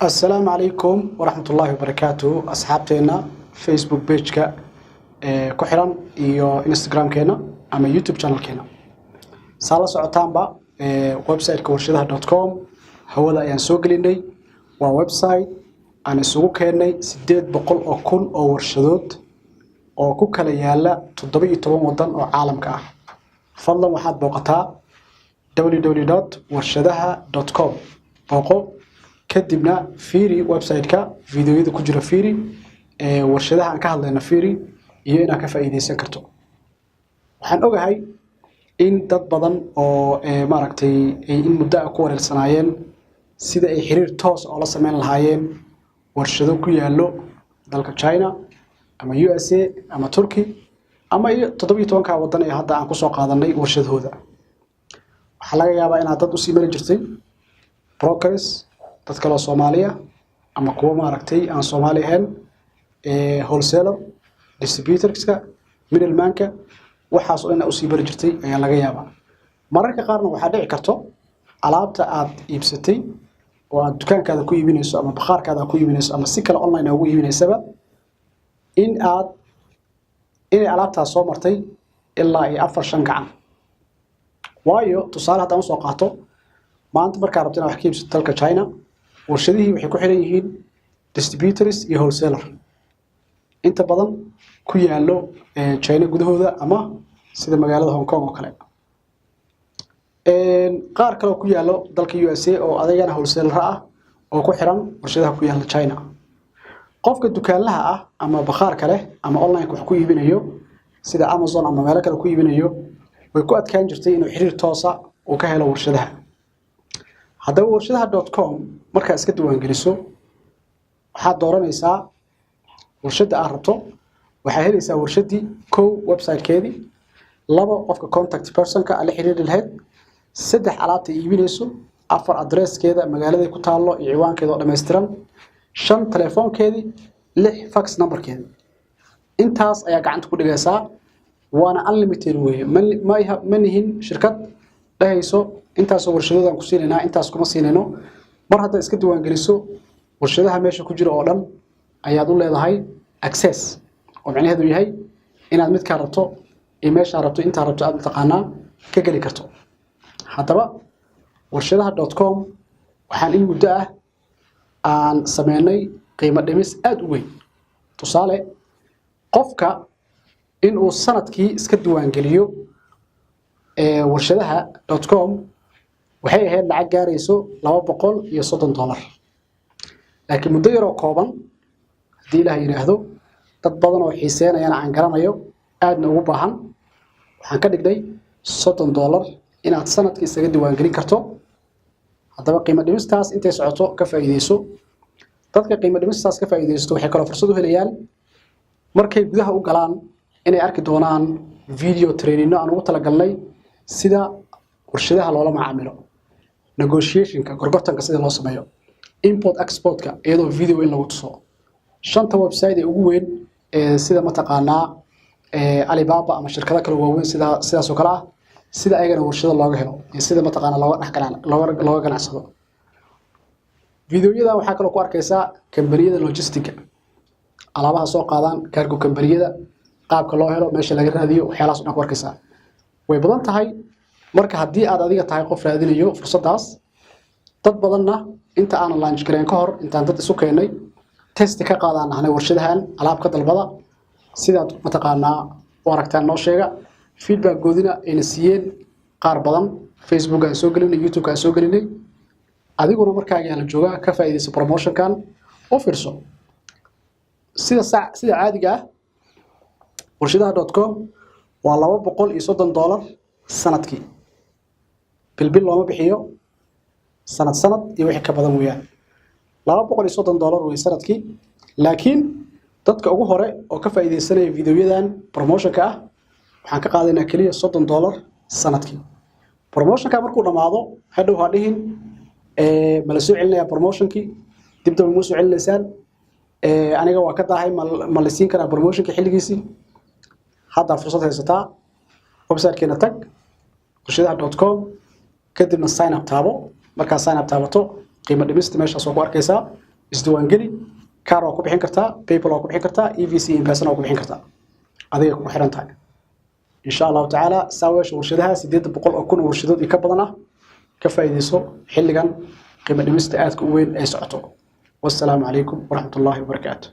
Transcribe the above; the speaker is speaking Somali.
السلام عليكم ورحمة الله وبركاته أصحابتنا فيسبوك بيجك كحران إيو إنستغرام كينا أما يوتيوب channel كينا سالة سعوتان با ويب سايت كورشدها.com هو ذا أيان سوق ليني وويب سايت أنا سوق كيني 800 أو كون أو ورشدود أو كوكا ليالا تضبي طبعا ودن أو عالم كاه فضلا واحد بوقتها www.warshadaha.com بوقو كدبنا فيري ويب سايت كا فيديوهاته كجرا فيري warshadaha aan ka hadlayna fiiri iyo inaan ka faa'iideysan karto waxaan ogahay in dad badan oo maaragtay in muddo ku wareersanaayeen sida ay xiriir toos oo la sameyn lahaayeen warshado ku yaalo dalka China ama USA ama Turkey ama 17 wadan ee hadda aan ku soo qaadanay warshadahooda waxa laga yaabaa in dad u sii mari jirtay brokers dad kale oo Soomaaliya ama kuwa maaragtay aan Soomaali ahayn wholesaler distributorska middlemanka waxaas oo inay u sii bari jirtay ayaa laga yaabaa mararka qaarna waxa dhici karto alaabta aad iibsatay oo aad dukaankaada ku iibinayso ama bakhaarkaada ku iibinayso ama si kale online ugu iibinaysaba in alaabtaas soo martay ilaa ay 4-5 gacan waayo tusaale hadda aan soo qaato maanta marka rabtay inaad wax ka iibsato dalka China warshadihii waxay ku xiran yihiin distributors iyo wholesaler inta badan ku yaalo China gudahooda ama sida magaalada Hong Kong oo kale qaar kale ku yaalo dalka USA oo adagana wholesaler ah oo ku xiran warshadaha ku yaala China qofka dukaanlaha ah ama bakhaar kale ama online wax ku iibinayo sida Amazon ama meel kale ku iibinayo way ku adkaan jirtay inuu xiriir toos ah oo ka helo warshadaha haddaba warshadaha.com marka iska diiwaan geliso waxaad dooranaysaa warshada aad rabto waxay helaysaa warshadii website-keedii 2 qofka contact person-ka la xiriir lahayd 3 alaabta iibinayso 4 address-keeda magaalada ku taalo iyo ciwaankeeda oo dhameystiran 5 telefoonkeedii 6 fax number-keeda intaas ayaa gacanta ku dhigaysaa waana unlimited way ma nihin shirkad dhahayso intaas warshadadan ku siinayna intaas kuma siinayno mar hadda iska diiwaan geliso warshadaha meesha ku jira oo dhan ayaad u leedahay access oo macnaheedu yahay inaad mid ka rabto ee meesha rabto inta rabto aad taqaanaa ka gali karto hadaba warshadaha.com waxaan in muddo ah aan sameynay qiimo dhimis aad u weyn tusaale qofka in uu sanadkii iska diiwaan geliyo warshadaha.com waxay ahayd lacag gaarayso $230 laakiin muddo yar oo kooban hadii la yiraahdo dad badan oo xiiseynayana aan garanayo aadna ugu baahan waxaan ka dhignay $30 inaad sanadkii isaga diiwaan gelin karto hadaba qiimo dhimistaas intay socoto ka faa'iideyso dadka qiimo dhimistaas ka faa'iideysto waxay kala fursad u helayaan markay gudaha u galaan inay arki doonaan video training aan ugu talagalnay sida warshadaha loola macaamilo negotiation-ka gorgortanka sida loo sameeyo import export-ka iyadoo video in lagu tuso 5 website ee ugu weyn sida mataqaanaa Alibaba ama shirkado kale waaweyn sidaas oo kale ah sida ayagana warshado looga helo sida mataqaanaa looga ganacsado videoyada waxa kale ku arkaysaa kambaniyada logistic-ka alaabaha soo qaadaan cargo kambaniyada qaabka loo helo meesha laga raadiyo waxyaalahaas ku arkaysaa way badan tahay marka hadii aad adiga tahay qof raadinayo fursadaas dad badanna inta aan launch gareyn ka hor intaan dad isu keenay test ka qaadaan ahna warshadahan alaab ka dalbada sidaad mataqaanaa waragtaan noo sheega feedback goodina in siiyeen qaar badan Facebook aan soo gelinay YouTube aan soo gelinay adiguna markaaga la jooga ka faa'iideyso promotion kan oo fiirso sida caadiga ah warshadaha.com waa $230 sanadkii bilbil looma bixiyo sanad iyo wixii ka badan weeyaan $230 way sanadkii laakiin dadka ugu hore oo ka faa'iideysanaya videoyadan promotion-ka ah waxaan ka qaadaynaa kaliya $30 sanadkii promotion-ka markuu dhamaado hadhow ha dhihin ma la soo celinaya promotion-kii dib daba ma soo celinaysaan aniga waa ka daahay ma la siin karaa promotion-ka xilligiisii hadda fursad haysataa website-keena tag warshadaha.com kadibna sign up taabo marka sign up taabato qiimo dhimista meesha soo ku arkaysaa isdiiwaangeli kaar waa ku bixin kartaa PayPal waa ku bixin kartaa EVC in-person waa ku bixin kartaa adiga ku xiran tahay insha Allah taala saaweesh warshadaha 800 oo kun warshadood ka badan ah ka faa'iideyso xilligan qiimo dhimista aadka u weyn ee socoto wassalaamu calaykum waraxmatullaahi wabarakaatuh